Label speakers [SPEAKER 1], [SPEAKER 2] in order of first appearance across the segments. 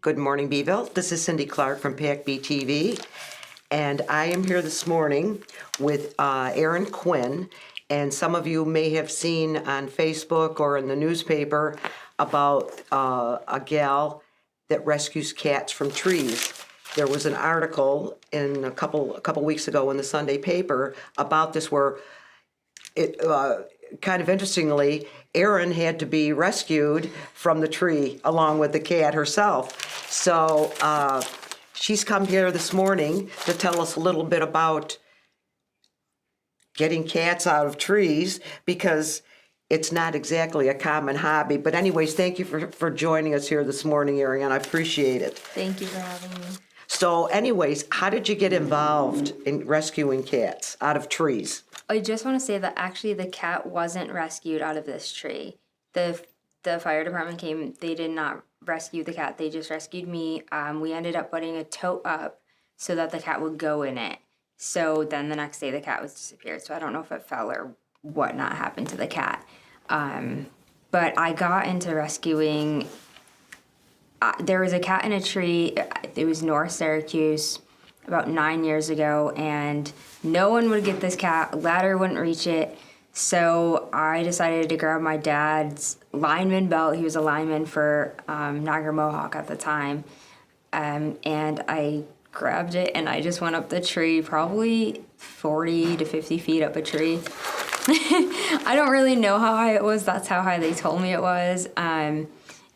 [SPEAKER 1] Good morning, Beeville. This is Cindy Clark from PAC-B TV, and I am here this morning with Erin Quinn, and some of you may have seen on Facebook or in the newspaper about a gal that rescues cats from trees. There was an article in a couple weeks ago in the Sunday paper about this where it kind of interestingly, Erin had to be rescued from the tree along with the cat herself. So she's come here this morning to tell us a little bit about getting cats out of trees because it's not exactly a common hobby. But anyways, thank you for joining us here this morning, Erin. I appreciate it.
[SPEAKER 2] Thank you for having me.
[SPEAKER 1] So anyways, how did you get involved in rescuing cats out of trees?
[SPEAKER 2] I just want to say that actually the cat wasn't rescued out of this tree. The fire department came. They did not rescue the cat. They just rescued me. We ended up putting a tote up so that the cat would go in it. So then the next day the cat was disappeared. So I don't know if it fell or whatnot happened to the cat. But I got into rescuing. There was a cat in a tree. It was North Syracuse about 9 years ago, and no one would get this cat. A ladder wouldn't reach it. So I decided to grab my dad's lineman belt. He was a lineman for Niagara Mohawk at the time. And I grabbed it, and I just went up the tree, probably 40 to 50 feet up a tree. I don't really know how high it was. That's how high they told me it was. And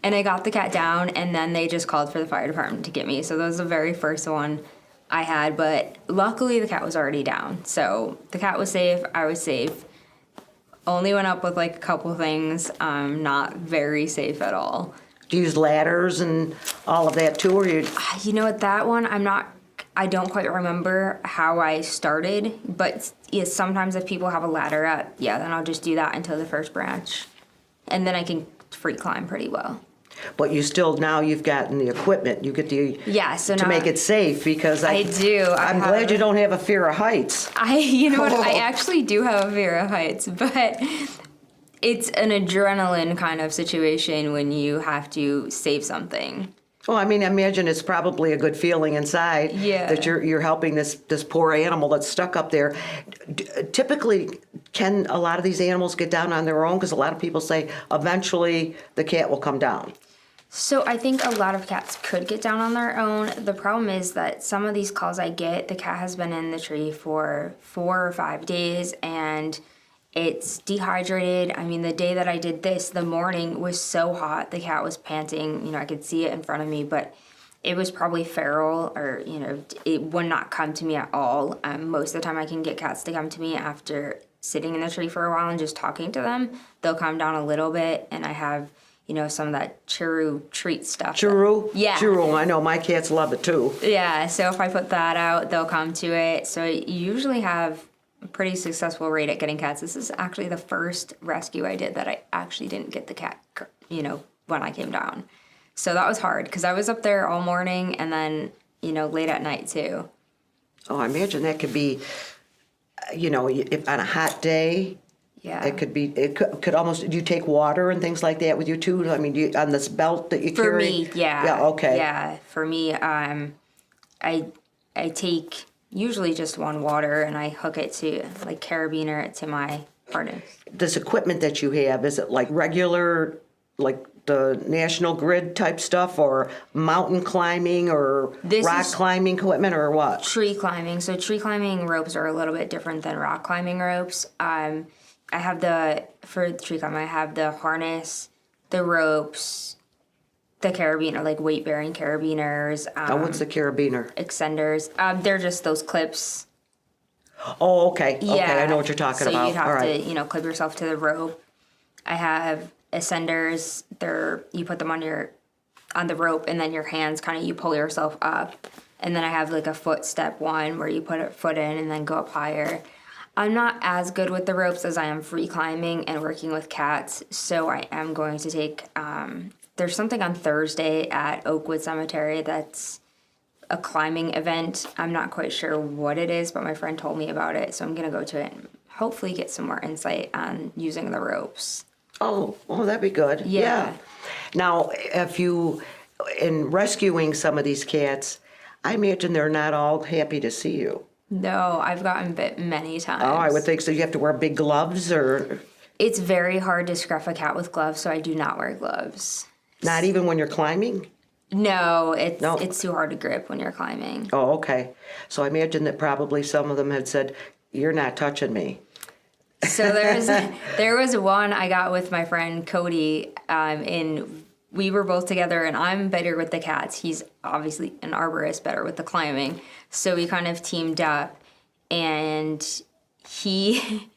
[SPEAKER 2] I got the cat down, and then they just called for the fire department to get me. So that was the very first one I had, but luckily the cat was already down. So the cat was safe, I was safe. Only went up with like a couple things, not very safe at all.
[SPEAKER 1] Do you use ladders and all of that too, or you?
[SPEAKER 2] You know what, that one, I don't quite remember how I started, but yes, sometimes if people have a ladder up, then I'll just do that until the first branch. And then I can free climb pretty well.
[SPEAKER 1] But you still, now you've gotten the equipment, you get
[SPEAKER 2] so
[SPEAKER 1] to
[SPEAKER 2] now
[SPEAKER 1] make it safe, because
[SPEAKER 2] I do.
[SPEAKER 1] I'm glad you don't have a fear of heights.
[SPEAKER 2] You know what, I actually do have a fear of heights, but it's an adrenaline kind of situation when you have to save something.
[SPEAKER 1] Well, I mean, I imagine it's probably a good feeling inside that you're helping this poor animal that's stuck up there. Typically, can a lot of these animals get down on their own? Because a lot of people say eventually the cat will come down.
[SPEAKER 2] So I think a lot of cats could get down on their own. The problem is that some of these calls I get, the cat has been in the tree for 4 or 5 days and it's dehydrated. I mean, the day that I did this, the morning was so hot. The cat was panting. You know, I could see it in front of me, but it was probably feral or, it would not come to me at all. Most of the time I can get cats to come to me after sitting in the tree for a while and just talking to them. They'll calm down a little bit, and I have some of that churu treat stuff.
[SPEAKER 1] Churu?
[SPEAKER 2] Yeah.
[SPEAKER 1] Churu, I know, my cats love it too.
[SPEAKER 2] Yeah, so if I put that out, they'll come to it. So you usually have a pretty successful rate at getting cats. This is actually the first rescue I did that I actually didn't get the cat, when I came down. So that was hard because I was up there all morning and then, late at night too.
[SPEAKER 1] Oh, I imagine that could be, if on a hot day.
[SPEAKER 2] Yeah.
[SPEAKER 1] It could almost, do you take water and things like that with you too? I mean, on this belt that you carry?
[SPEAKER 2] For me, yeah.
[SPEAKER 1] Yeah, okay.
[SPEAKER 2] Yeah, for me, I take usually just one water and I hook it to, carabiner it to my harness.
[SPEAKER 1] This equipment that you have, is it like regular, like the National Grid type stuff, or mountain climbing or rock climbing equipment, or what?
[SPEAKER 2] Tree climbing. So tree climbing ropes are a little bit different than rock climbing ropes. I have for tree climbing, I have the harness, the ropes, the carabiner, weight-bearing carabiners.
[SPEAKER 1] What's the carabiner?
[SPEAKER 2] Extenders. They're just those clips.
[SPEAKER 1] Oh, okay.
[SPEAKER 2] Yeah.
[SPEAKER 1] Okay, I know what you're talking about.
[SPEAKER 2] So you'd have to, clip yourself to the rope. I have ascenders. You put them on the rope, and then your hands you pull yourself up. And then I have a foot step one where you put a foot in and then go up higher. I'm not as good with the ropes as I am free climbing and working with cats, so I am going to take, there's something on Thursday at Oakwood Cemetery that's a climbing event. I'm not quite sure what it is, but my friend told me about it, so I'm going to go to it and hopefully get some more insight on using the ropes.
[SPEAKER 1] Oh, that'd be good.
[SPEAKER 2] Yeah.
[SPEAKER 1] Now, if you in rescuing some of these cats, I imagine they're not all happy to see you.
[SPEAKER 2] No, I've gotten bit many times.
[SPEAKER 1] Oh, I would think so. You have to wear big gloves, or
[SPEAKER 2] It's very hard to scruff a cat with gloves, so I do not wear gloves.
[SPEAKER 1] not even when you're climbing?
[SPEAKER 2] No, it's
[SPEAKER 1] No.
[SPEAKER 2] it's too hard to grip when you're climbing.
[SPEAKER 1] Oh, okay. So I imagine that probably some of them had said, "You're not touching me."
[SPEAKER 2] So there was one I got with my friend Cody, and we were both together, and I'm better with the cats. He's obviously an arborist, better with the climbing. So we kind of teamed up, and he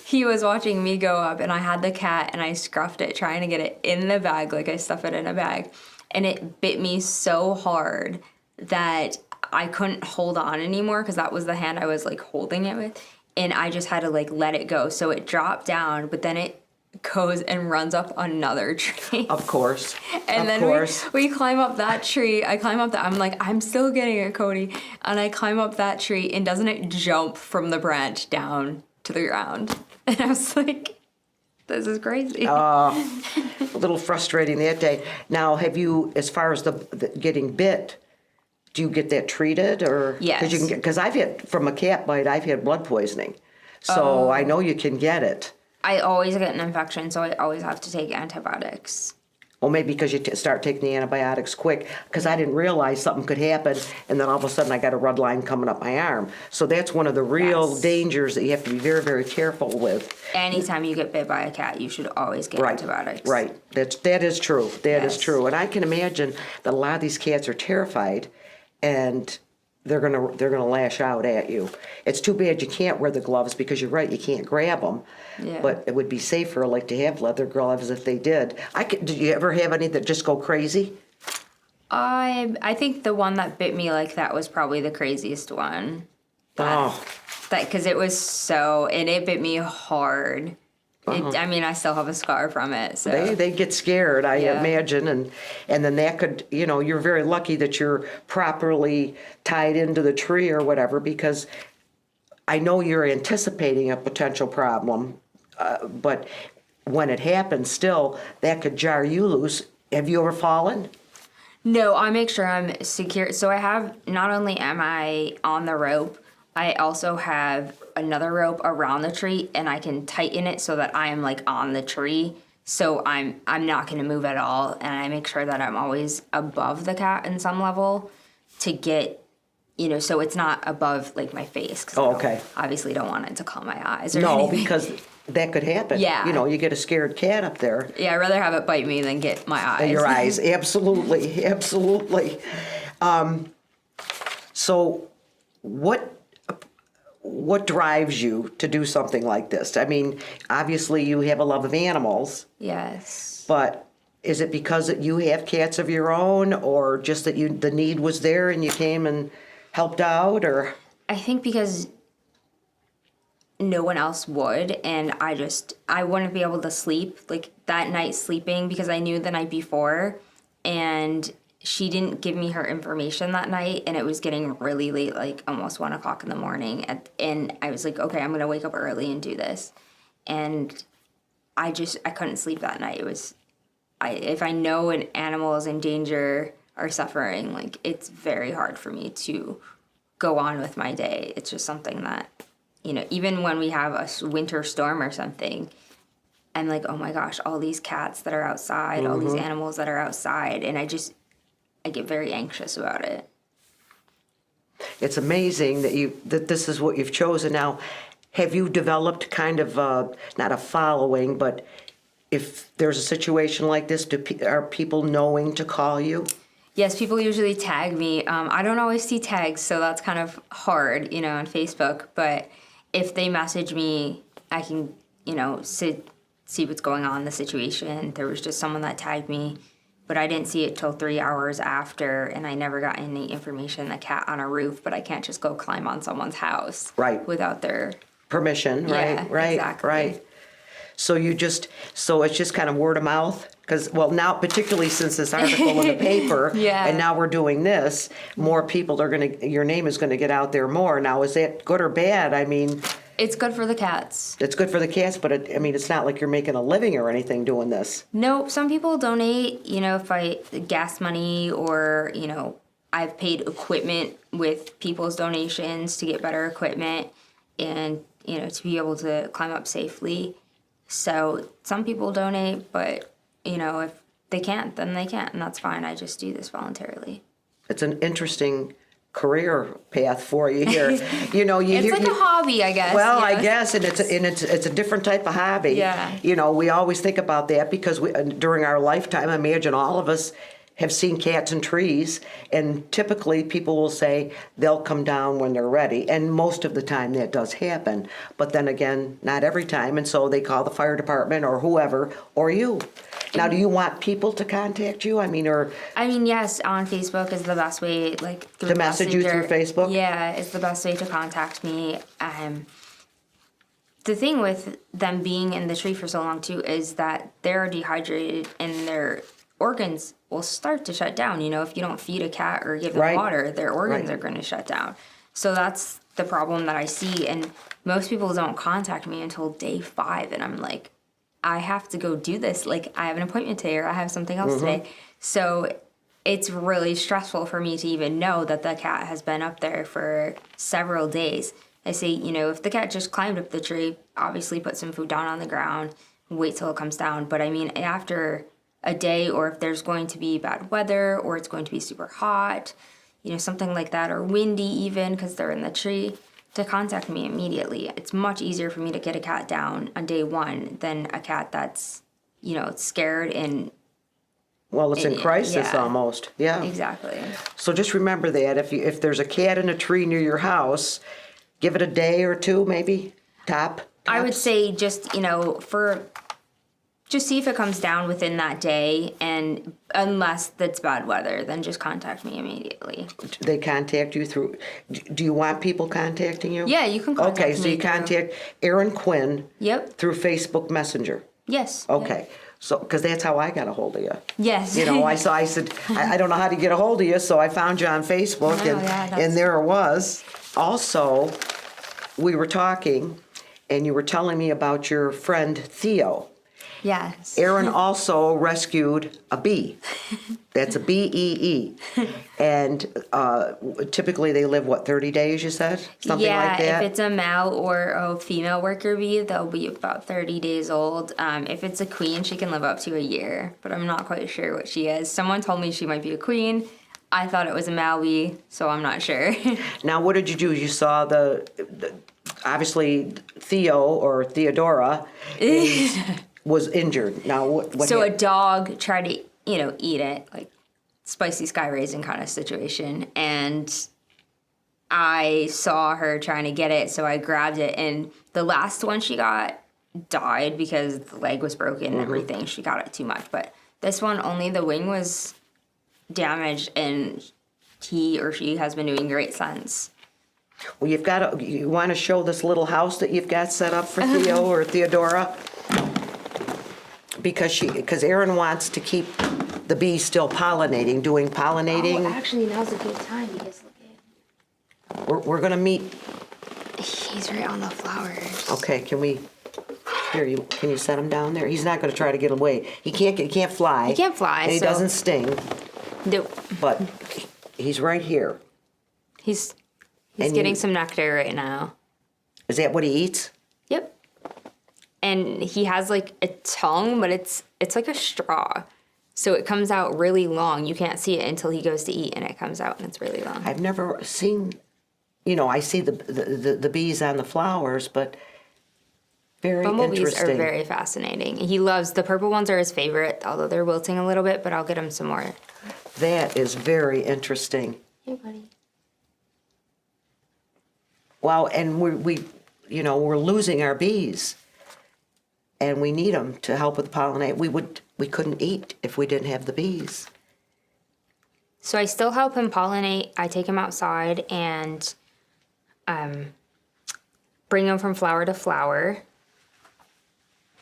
[SPEAKER 2] he was watching me go up, and I had the cat, and I scruffed it, trying to get it in the bag, like I stuff it in a bag, and it bit me so hard that I couldn't hold on anymore because that was the hand I was like holding it with. And I just had to like let it go. So it dropped down, but then it goes and runs up another tree.
[SPEAKER 1] Of course.
[SPEAKER 2] And
[SPEAKER 1] of
[SPEAKER 2] then
[SPEAKER 1] course.
[SPEAKER 2] we climb up that tree. I climb up that. I'm like, I'm still getting it, Cody. And I climb up that tree, and doesn't it jump from the branch down to the ground? And I was like, this is crazy.
[SPEAKER 1] A little frustrating that day. Now, have you, as far as the getting bit, do you get that treated, or
[SPEAKER 2] Yes.
[SPEAKER 1] Because I've had from a cat bite, I've had blood poisoning, so I know you can get it.
[SPEAKER 2] I always get an infection, so I always have to take antibiotics.
[SPEAKER 1] Well, maybe because you start taking the antibiotics quick, because I didn't realize something could happen, and then all of a sudden I got a red line coming up my arm. So that's one of the real
[SPEAKER 2] Yes.
[SPEAKER 1] dangers that you have to be very, very careful with.
[SPEAKER 2] Anytime you get bit by a cat, you should always get antibiotics.
[SPEAKER 1] Right. That is true. That is
[SPEAKER 2] Yes.
[SPEAKER 1] true. And I can imagine that a lot of these cats are terrified, and they're gonna lash out at you. It's too bad you can't wear the gloves, because you're right, you can't grab them.
[SPEAKER 2] Yeah.
[SPEAKER 1] But it would be safer, like, to have leather gloves if they did. Did you ever have any that just go crazy?
[SPEAKER 2] I think the one that bit me like that was probably the craziest one.
[SPEAKER 1] Oh,
[SPEAKER 2] Because it was and it bit me hard. I mean, I still have a scar from it. So
[SPEAKER 1] they get scared, I
[SPEAKER 2] Yeah.
[SPEAKER 1] imagine, and then that could, you're very lucky that you're properly tied into the tree or whatever, because I know you're anticipating a potential problem, but when it happens, still, that could jar you loose. Have you ever fallen?
[SPEAKER 2] No, I make sure I'm secure. So I have, not only am I on the rope, I also have another rope around the tree, and I can tighten it so that I am like on the tree. So I'm not going to move at all, and I make sure that I'm always above the cat in some level to get, so it's not above like my face. 'Cause
[SPEAKER 1] Oh, okay.
[SPEAKER 2] Obviously don't want it to call my eyes or
[SPEAKER 1] No,
[SPEAKER 2] anything.
[SPEAKER 1] because that could happen.
[SPEAKER 2] Yeah.
[SPEAKER 1] You get a scared cat up there.
[SPEAKER 2] Yeah, I'd rather have it bite me than get my eyes.
[SPEAKER 1] Your eyes, absolutely, absolutely. So what drives you to do something like this? I mean, obviously you have a love of animals,
[SPEAKER 2] Yes.
[SPEAKER 1] but is it because that you have cats of your own, or just that the need was there and you came and helped out, or?
[SPEAKER 2] I think because no one else would, and I wouldn't be able to sleep like that night sleeping, because I knew the night before, and she didn't give me her information that night, and it was getting really late, like almost 1 o'clock in the morning, and I was like, okay, I'm gonna wake up early and do this, and I couldn't sleep that night. It was, if I know an animal is in danger or suffering, like it's very hard for me to go on with my day. It's just something that, even when we have a winter storm or something, I'm like, oh my gosh, all these cats that are outside, all these animals that are outside, and I get very anxious about it.
[SPEAKER 1] It's amazing that this is what you've chosen. Now, have you developed kind of not a following, but if there's a situation like this, are people knowing to call you?
[SPEAKER 2] Yes, people usually tag me. I don't always see tags, so that's kind of hard, on Facebook. But if they message me, I can, see what's going on in the situation. There was just someone that tagged me, but I didn't see it till 3 hours after, and I never got any information. The cat on a roof, but I can't just go climb on someone's house,
[SPEAKER 1] Right,
[SPEAKER 2] without their
[SPEAKER 1] permission.
[SPEAKER 2] Yeah,
[SPEAKER 1] Right.
[SPEAKER 2] exactly.
[SPEAKER 1] Right. So it's just kind of word of mouth, because now particularly since this article in the paper,
[SPEAKER 2] Yeah.
[SPEAKER 1] and now we're doing this, more people your name is gonna get out there more. Now, is that good or bad? I mean,
[SPEAKER 2] It's good for the cats.
[SPEAKER 1] It's good for the cats, but I mean, it's not like you're making a living or anything doing this.
[SPEAKER 2] No, some people donate, if gas money or, I've paid equipment with people's donations to get better equipment and, to be able to climb up safely. So some people donate, but, if they can't, then they can't, and that's fine. I just do this voluntarily.
[SPEAKER 1] It's an interesting career path for you here.
[SPEAKER 2] It's like a hobby, I guess.
[SPEAKER 1] Well, I guess, and it's a different type of hobby.
[SPEAKER 2] Yeah.
[SPEAKER 1] We always think about that because during our lifetime, I imagine all of us have seen cats in trees, and typically people will say they'll come down when they're ready, and most of the time that does happen. But then again, not every time, and so they call the fire department or whoever, or you. Now, do you want people to contact you?
[SPEAKER 2] Yes, on Facebook is the best way, like through
[SPEAKER 1] To message you
[SPEAKER 2] Messenger.
[SPEAKER 1] through Facebook?
[SPEAKER 2] Yeah, it's the best way to contact me. The thing with them being in the tree for so long too is that they're dehydrated and their organs will start to shut down. If you don't feed a cat or give them
[SPEAKER 1] Right.
[SPEAKER 2] water, their organs
[SPEAKER 1] Right.
[SPEAKER 2] are going to shut down. So that's the problem that I see, and most people don't contact me until day 5, and I'm like, I have to go do this. Like, I have an appointment today or I have something else today. So it's really stressful for me to even know that the cat has been up there for several days. I say, if the cat just climbed up the tree, obviously put some food down on the ground, wait till it comes down. But after a day, or if there's going to be bad weather or it's going to be super hot, something like that, or windy even because they're in the tree, to contact me immediately. It's much easier for me to get a cat down on day 1 than a cat that's, scared and...
[SPEAKER 1] Well, it's in crisis
[SPEAKER 2] yeah.
[SPEAKER 1] almost. Yeah.
[SPEAKER 2] Exactly.
[SPEAKER 1] So just remember that if there's a cat in a tree near your house, give it a day or 2, maybe, tops.
[SPEAKER 2] I would say just, just see if it comes down within that day, and unless that's bad weather, then just contact me immediately.
[SPEAKER 1] They contact you through, do you want people contacting you?
[SPEAKER 2] Yeah, you can contact me.
[SPEAKER 1] Okay, so you
[SPEAKER 2] through-
[SPEAKER 1] contact Erin Quinn
[SPEAKER 2] Yep.
[SPEAKER 1] through Facebook Messenger.
[SPEAKER 2] Yes.
[SPEAKER 1] Okay, so, because that's how I got a hold of you.
[SPEAKER 2] Yes.
[SPEAKER 1] I said, I don't know how to get a hold of you, so I found you on Facebook,
[SPEAKER 2] Oh, yeah, that's-
[SPEAKER 1] and there it was. Also, we were talking, and you were telling me about your friend Theo.
[SPEAKER 2] Yes.
[SPEAKER 1] Erin also rescued a bee. That's a BEE. And typically they live, 30 days, you said? Something like that?
[SPEAKER 2] Yeah, if it's a male or a female worker bee, they'll be about 30 days old. If it's a queen, she can live up to a year, but I'm not quite sure what she is. Someone told me she might be a queen. I thought it was a male bee, so I'm not sure.
[SPEAKER 1] Now, what did you do? You saw obviously Theo or Theodora was injured. Now, what
[SPEAKER 2] So a
[SPEAKER 1] happened?
[SPEAKER 2] dog tried to, eat it, like spicy sky raising kind of situation. And I saw her trying to get it, so I grabbed it. And the last one she got died because the leg was broken and everything. She got it too much. But this one, only the wing was damaged, and he or she has been doing great since.
[SPEAKER 1] Well, you want to show this little house that you've got set up for Theo or Theodora? Because Erin wants to keep the bees still doing pollinating.
[SPEAKER 2] Actually, now's a good time because look
[SPEAKER 1] We're going to meet.
[SPEAKER 2] he's right on the flowers.
[SPEAKER 1] Okay, can you set him down there? He's not going to try to get away. He can't fly.
[SPEAKER 2] He can't fly,
[SPEAKER 1] And he
[SPEAKER 2] so-
[SPEAKER 1] doesn't sting,
[SPEAKER 2] Nope.
[SPEAKER 1] but he's right here.
[SPEAKER 2] He's
[SPEAKER 1] And
[SPEAKER 2] getting
[SPEAKER 1] you-
[SPEAKER 2] some nectar right now.
[SPEAKER 1] Is that what he eats?
[SPEAKER 2] Yep. And he has like a tongue, but it's like a straw. So it comes out really long. You can't see it until he goes to eat, and it comes out and it's really long.
[SPEAKER 1] I've never seen, I see the bees on the flowers, but very
[SPEAKER 2] Bumblebees
[SPEAKER 1] interesting.
[SPEAKER 2] are very fascinating. He loves, the purple ones are his favorite, although they're wilting a little bit, but I'll get him some more.
[SPEAKER 1] That is very interesting.
[SPEAKER 2] Hey, buddy.
[SPEAKER 1] Wow, and we're losing our bees, and we need them to help with pollinate. We couldn't eat if we didn't have the bees.
[SPEAKER 2] So I still help him pollinate. I take him outside and bring him from flower to flower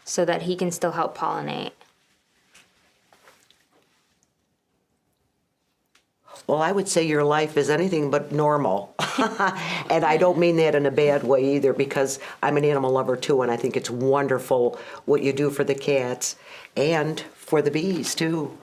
[SPEAKER 2] so that he can still help pollinate.
[SPEAKER 1] Well, Well, I would say your life is anything but normal. And I don't mean that in a bad way either, because I'm an animal lover too, and I think it's wonderful what you do for the cats and for the bees too.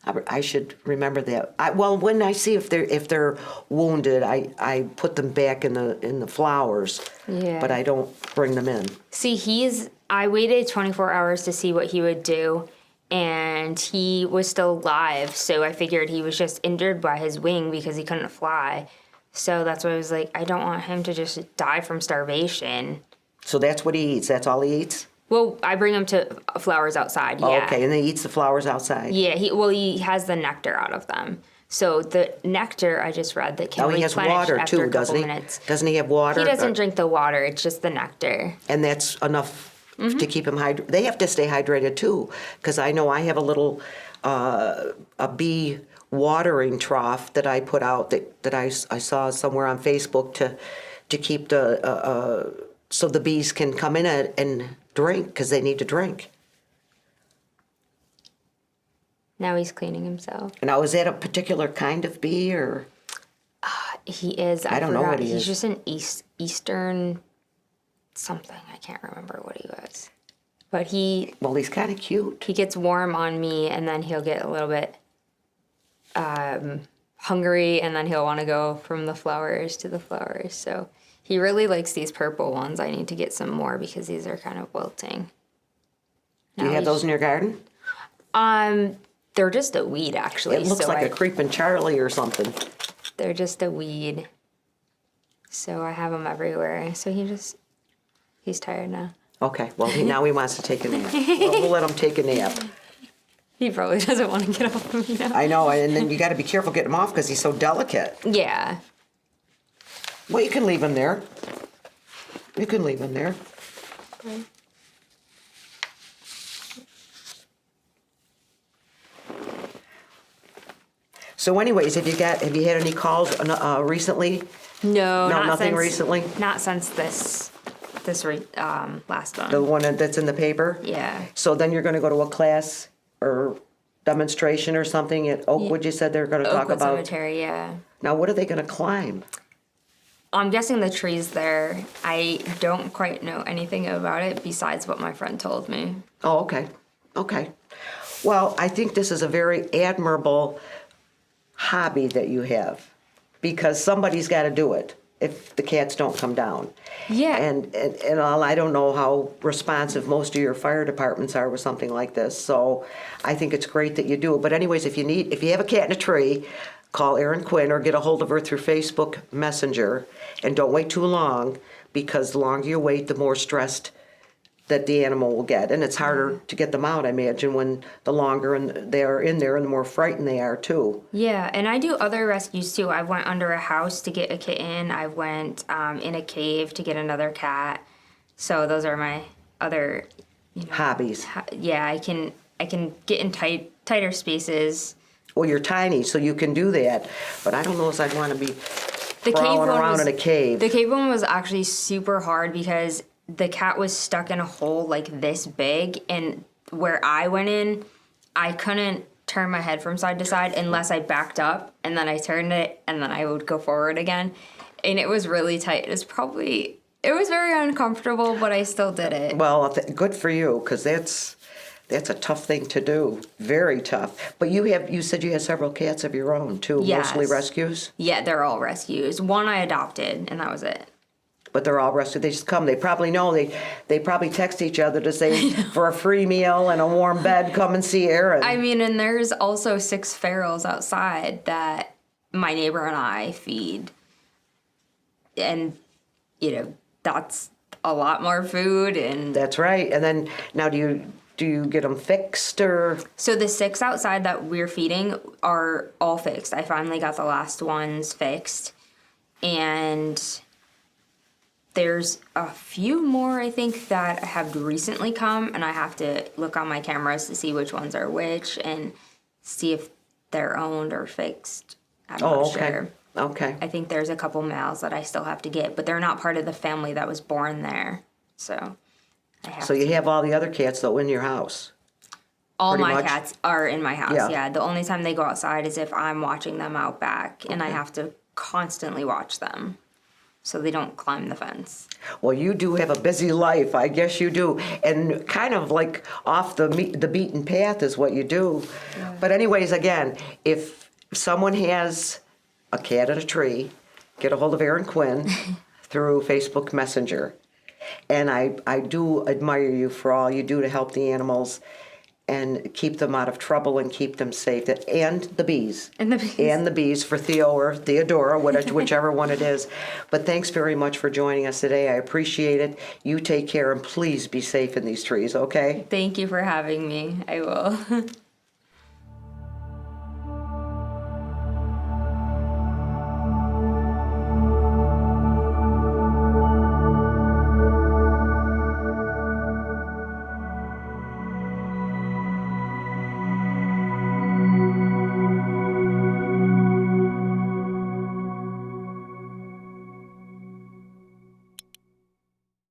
[SPEAKER 1] I should remember that. Well, when I see if they're wounded, I put them back in the flowers.
[SPEAKER 2] Yeah.
[SPEAKER 1] But I don't bring them in.
[SPEAKER 2] See, I waited 24 hours to see what he would do, and he was still alive, so I figured he was just injured by his wing because he couldn't fly. So that's why I was like, I don't want him to just die from starvation.
[SPEAKER 1] So that's what he eats? That's all he eats?
[SPEAKER 2] Well, I bring him to flowers outside, yeah.
[SPEAKER 1] Oh, okay, and then he eats the flowers outside?
[SPEAKER 2] Yeah, he has the nectar out of them. So the nectar, I just read, that can
[SPEAKER 1] He has
[SPEAKER 2] replenish
[SPEAKER 1] water
[SPEAKER 2] after
[SPEAKER 1] too,
[SPEAKER 2] a couple
[SPEAKER 1] doesn't he?
[SPEAKER 2] minutes.
[SPEAKER 1] Doesn't he have water?
[SPEAKER 2] He doesn't drink the water, it's just the nectar.
[SPEAKER 1] And that's enough to keep him hydrated? They have to stay hydrated too, because I know I have a little, a bee watering trough that I put out that I saw somewhere on Facebook to keep so the bees can come in and drink, because they need to drink.
[SPEAKER 2] Now he's cleaning himself.
[SPEAKER 1] Now, is that a particular kind of bee, or?
[SPEAKER 2] He is.
[SPEAKER 1] I don't know what he
[SPEAKER 2] He's
[SPEAKER 1] is.
[SPEAKER 2] just an eastern something. I can't remember what he was. But
[SPEAKER 1] Well, he's kind of cute.
[SPEAKER 2] he gets warm on me, and then he'll get a little bit hungry, and then he'll want to go from the flowers to the flowers. So he really likes these purple ones. I need to get some more because these are kind of wilting.
[SPEAKER 1] Do you have those in your garden?
[SPEAKER 2] They're just a weed, actually.
[SPEAKER 1] It looks like a creeping Charlie or something.
[SPEAKER 2] They're just a weed. So I have them everywhere. So he's tired now.
[SPEAKER 1] Okay, well, now he wants to take a nap. We'll let him take a nap.
[SPEAKER 2] He probably doesn't want to get off of me now.
[SPEAKER 1] I know, and then you got to be careful getting him off because he's so delicate.
[SPEAKER 2] Yeah.
[SPEAKER 1] Well, you can leave him there. You can leave him there.
[SPEAKER 2] Okay.
[SPEAKER 1] So anyways, have you had any calls recently?
[SPEAKER 2] No, not
[SPEAKER 1] nothing
[SPEAKER 2] since,
[SPEAKER 1] recently?
[SPEAKER 2] Not since this last one.
[SPEAKER 1] The one that's in the paper?
[SPEAKER 2] Yeah.
[SPEAKER 1] So then you're going to go to a class or demonstration or something at Oakwood, you said they're going to talk
[SPEAKER 2] Oakwood
[SPEAKER 1] about?
[SPEAKER 2] Cemetery, yeah.
[SPEAKER 1] Now, what are they going to climb?
[SPEAKER 2] I'm guessing the trees there. I don't quite know anything about it besides what my friend told me.
[SPEAKER 1] Oh, okay. Okay. Well, I think this is a very admirable hobby that you have, because somebody's got to do it if the cats don't come down.
[SPEAKER 2] Yeah.
[SPEAKER 1] And I don't know how responsive most of your fire departments are with something like this, so I think it's great that you do it. But anyways, if you have a cat in a tree, call Erin Quinn or get a hold of her through Facebook Messenger, and don't wait too long, because the longer you wait, the more stressed that the animal will get, and it's harder to get them out, I imagine, when the longer they are in there and the more frightened they are too.
[SPEAKER 2] Yeah, and I do other rescues too. I went under a house to get a kitten. I went in a cave to get another cat. So those are my other
[SPEAKER 1] Hobbies.
[SPEAKER 2] Yeah, I can get in tighter spaces.
[SPEAKER 1] Well, you're tiny, so you can do that, but I don't know if I'd want to be
[SPEAKER 2] The
[SPEAKER 1] crawling around in a cave.
[SPEAKER 2] The cave one was actually super hard because the cat was stuck in a hole like this big, and where I went in, I couldn't turn my head from side to side unless I backed up, and then I turned it, and then I would go forward again. And it was really tight. It was very uncomfortable, but I still did it.
[SPEAKER 1] Well, good for you, because that's a tough thing to do. Very tough. But you said you had several cats of your own too,
[SPEAKER 2] Yes.
[SPEAKER 1] mostly rescues?
[SPEAKER 2] Yeah, they're all rescues. One I adopted, and that was it.
[SPEAKER 1] But they're all rescued. They just come. They probably know. They probably text each other to say, for a free meal and a warm bed, come and see Erin.
[SPEAKER 2] I mean, and there's also 6 ferals outside that my neighbor and I feed. And, that's a lot more food. And
[SPEAKER 1] That's right. And then, now do you get them fixed, or?
[SPEAKER 2] so the 6 outside that we're feeding are all fixed. I finally got the last ones fixed. And there's a few more, I think, that have recently come, and I have to look on my cameras to see which ones are which and see if they're owned or fixed. I'm not sure.
[SPEAKER 1] Okay.
[SPEAKER 2] I think there's a couple males that I still have to get, but they're not part of the family that was born there. So I have
[SPEAKER 1] So you have all the other cats, though, in your house?
[SPEAKER 2] All
[SPEAKER 1] pretty
[SPEAKER 2] my
[SPEAKER 1] much?
[SPEAKER 2] cats are in my house,
[SPEAKER 1] Yeah.
[SPEAKER 2] yeah. The only time they go outside is if I'm watching them out back, and I have to constantly watch them so they don't climb the fence.
[SPEAKER 1] Well, you do have a busy life, I guess you do, and kind of like off the beaten path is what you do.
[SPEAKER 2] Yeah.
[SPEAKER 1] But anyways, again, if someone has a cat in a tree, get a hold of Erin Quinn through Facebook Messenger. And I do admire you for all you do to help the animals and keep them out of trouble and keep them safe. And the bees.
[SPEAKER 2] And the bees.
[SPEAKER 1] And the bees for Theo or Theodora, whichever one it is. But thanks very much for joining us today. I appreciate it. You take care and please be safe in these trees, okay?
[SPEAKER 2] Thank you for having me. I will.